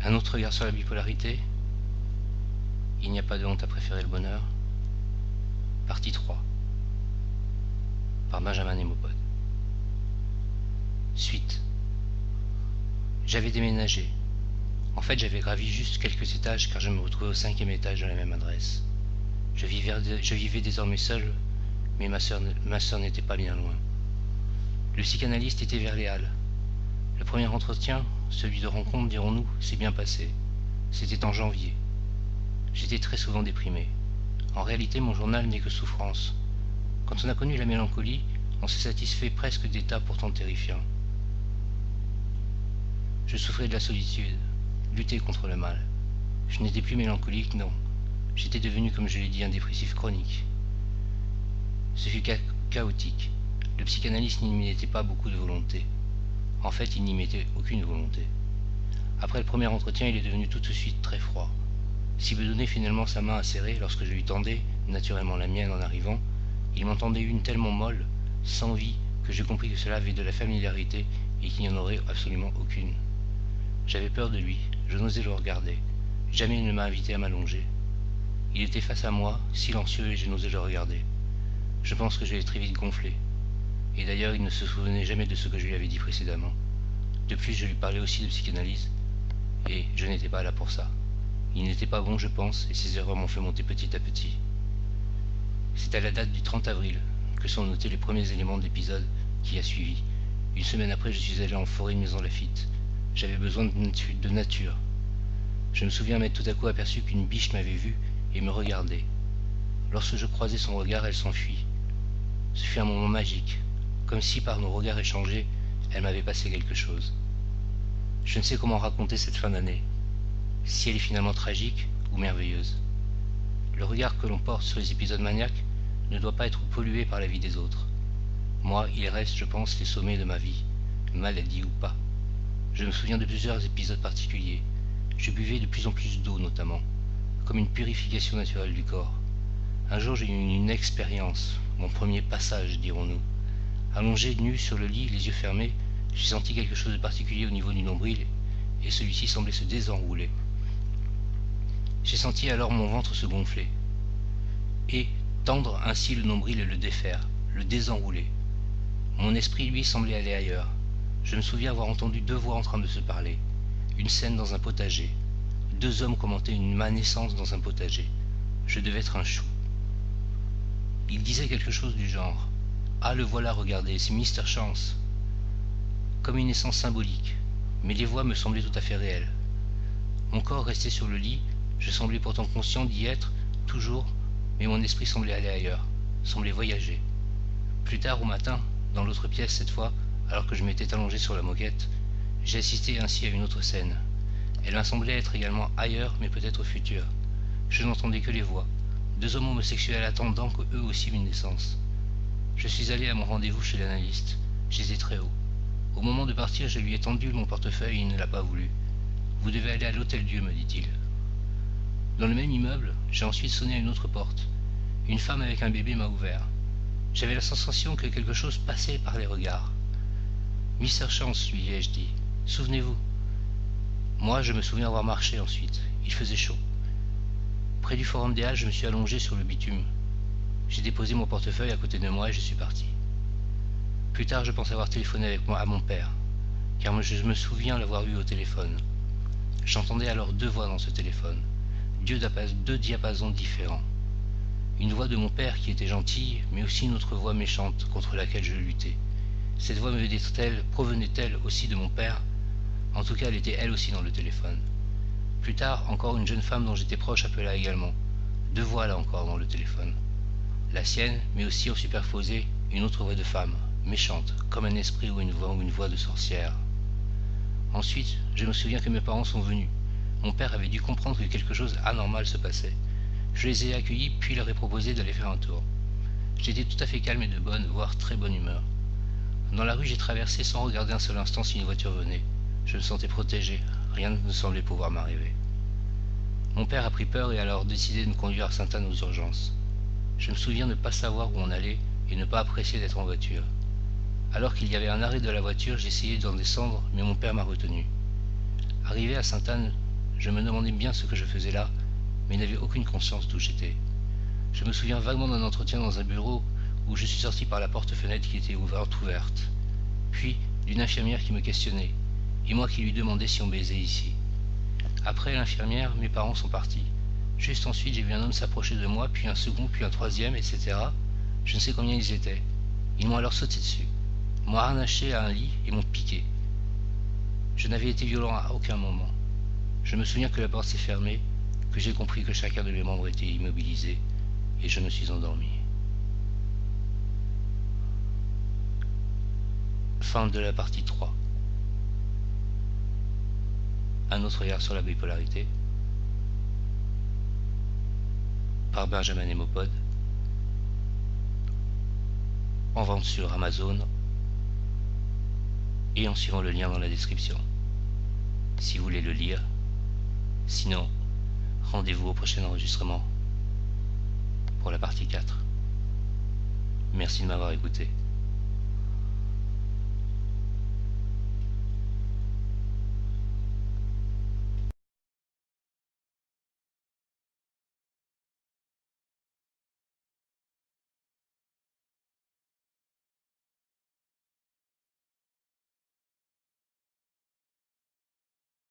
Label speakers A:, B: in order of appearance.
A: Un autre regard sur la bipolarité. Il n'y a pas de honte à préférer le bonheur. Partie 3. Par Benjamin Nemopod. Suite. J'avais déménagé. En fait, j'avais gravi juste quelques étages car je me retrouvais au 5e étage de la même adresse. Je vivais désormais seul, mais ma sœur n'était pas bien loin. Le psychanalyste était vers les Halles. Le premier entretien, celui de rencontre, dirons-nous, s'est bien passé. C'était en janvier. J'étais très souvent déprimé. En réalité, mon journal n'est que souffrance. Quand on a connu la mélancolie, on se satisfait presque d'états pourtant terrifiants. Je souffrais de la solitude, luttais contre le mal. Je n'étais plus mélancolique, non. J'étais devenu, comme je l'ai dit, un dépressif chronique. Ce fut chaotique. Le psychanalyste n'y mettait pas beaucoup de volonté. En fait, il n'y mettait aucune volonté. Après le premier entretien, il est devenu tout de suite très froid. S'il me donnait finalement sa main à serrer lorsque je lui tendais, naturellement la mienne en arrivant, il m'en tendait une tellement molle, sans vie, que j'ai compris que cela avait de la familiarité et qu'il n'y en aurait absolument aucune. J'avais peur de lui, je n'osais le regarder. Jamais il ne m'a invité à m'allonger. Il était face à moi, silencieux, et je n'osais le regarder. Je pense que je l'ai très vite gonflé. Et d'ailleurs, il ne se souvenait jamais de ce que je lui avais dit précédemment. De plus, je lui parlais aussi de psychanalyse, et je n'étais pas là pour ça. Il n'était pas bon, je pense, et ses erreurs m'ont fait monter petit à petit. C'est à la date du 30 avril que sont notés les premiers éléments de l'épisode qui a suivi. Une semaine après, je suis allé en forêt de Maison Lafitte. J'avais besoin de nature. Je me souviens m'être tout à coup aperçu qu'une biche m'avait vu et me regardait. Lorsque je croisai son regard, elle s'enfuit. Ce fut un moment magique, comme si par nos regards échangés, elle m'avait passé quelque chose. Je ne sais comment raconter cette fin d'année, si elle est finalement tragique ou merveilleuse. Le regard que l'on porte sur les épisodes maniaques ne doit pas être pollué par la vie des autres. Moi, il reste, je pense, les sommets de ma vie, maladie ou pas. Je me souviens de plusieurs épisodes particuliers. Je buvais de plus en plus d'eau, notamment, comme une purification naturelle du corps. Un jour, j'ai eu une expérience, mon premier passage, dirons-nous. Allongé nu sur le lit, les yeux fermés, j'ai senti quelque chose de particulier au niveau du nombril, et celui-ci semblait se désenrouler. J'ai senti alors mon ventre se gonfler, et tendre ainsi le nombril et le défaire, le désenrouler. Mon esprit, lui, semblait aller ailleurs. Je me souviens avoir entendu deux voix en train de se parler. Une scène dans un potager. Deux hommes commentaient ma naissance dans un potager. Je devais être un chou. Ils disaient quelque chose du genre « Ah, le voilà, regardez, c'est Mister Chance !» Comme une naissance symbolique, mais les voix me semblaient tout à fait réelles. Mon corps restait sur le lit, je semblais pourtant conscient d'y être, toujours, mais mon esprit semblait aller ailleurs, semblait voyager. Plus tard au matin, dans l'autre pièce cette fois, alors que je m'étais allongé sur la moquette, j'ai assisté ainsi à une autre scène. Elle m'a semblé être également ailleurs, mais peut-être future. Je n'entendais que les voix, deux hommes homosexuels attendant qu'eux aussi une naissance. Je suis allé à mon rendez-vous chez l'analyste, j'étais très haut. Au moment de partir, je lui ai tendu mon portefeuille et il ne l'a pas voulu. « Vous devez aller à l'Hôtel-Dieu, me dit-il. » Dans le même immeuble, j'ai ensuite sonné à une autre porte. Une femme avec un bébé m'a ouvert. J'avais la sensation que quelque chose passait par les regards. « Mister Chance, lui ai-je dit. Souvenez-vous. » Moi, je me souviens avoir marché ensuite. Il faisait chaud. Près du Forum des Halles, je me suis allongé sur le bitume. J'ai déposé mon portefeuille à côté de moi et je suis parti. Plus tard, je pense avoir téléphoné avec moi à mon père, car je me souviens l'avoir eu au téléphone. J'entendais alors deux voix dans ce téléphone, deux diapasons différents. Une voix de mon père qui était gentille, mais aussi une autre voix méchante contre laquelle je luttais. Cette voix provenait-elle aussi de mon père? En tout cas, elle était elle aussi dans le téléphone. Plus tard, encore une jeune femme dont j'étais proche appela également. Deux voix là encore dans le téléphone. La sienne, mais aussi en superposé, une autre voix de femme, méchante, comme un esprit ou une voix de sorcière. Ensuite, je me souviens que mes parents sont venus. Mon père avait dû comprendre que quelque chose d'anormal se passait. Je les ai accueillis, puis leur ai proposé d'aller faire un tour. J'étais tout à fait calme et de bonne, voire très bonne humeur. Dans la rue, j'ai traversé sans regarder un seul instant si une voiture venait. Je me sentais protégé, rien ne semblait pouvoir m'arriver. Mon père a pris peur et a alors décidé de me conduire à Sainte-Anne aux urgences. Je me souviens de ne pas savoir où on allait et ne pas apprécier d'être en voiture. Alors qu'il y avait un arrêt de la voiture, j'essayais d'en descendre, mais mon père m'a retenu. Arrivé à Sainte-Anne, Je me demandais bien ce que je faisais là, mais n'avais aucune conscience d'où j'étais. Je me souviens vaguement d'un entretien dans un bureau où je suis sorti par la porte-fenêtre qui était ouverte, puis d'une infirmière qui me questionnait, et moi qui lui demandais si on baisait ici. Après l'infirmière, mes parents sont partis. Juste ensuite, j'ai vu un homme s'approcher de moi, puis un second, puis un troisième, etc. Je ne sais combien ils étaient. Ils m'ont alors sauté dessus, m'ont harnaché à un lit et m'ont piqué. Je n'avais été violent à aucun moment. Je me souviens que la porte s'est fermée, que j'ai compris que chacun de mes membres était immobilisé, et je me suis endormi. Fin de la partie 3. Un autre regard sur la bipolarité, par Benjamin Nemopod, en vente sur Amazon et en suivant le lien dans la description, si vous voulez le lire. Sinon, rendez-vous au prochain enregistrement pour la partie 4. Merci de m'avoir écouté.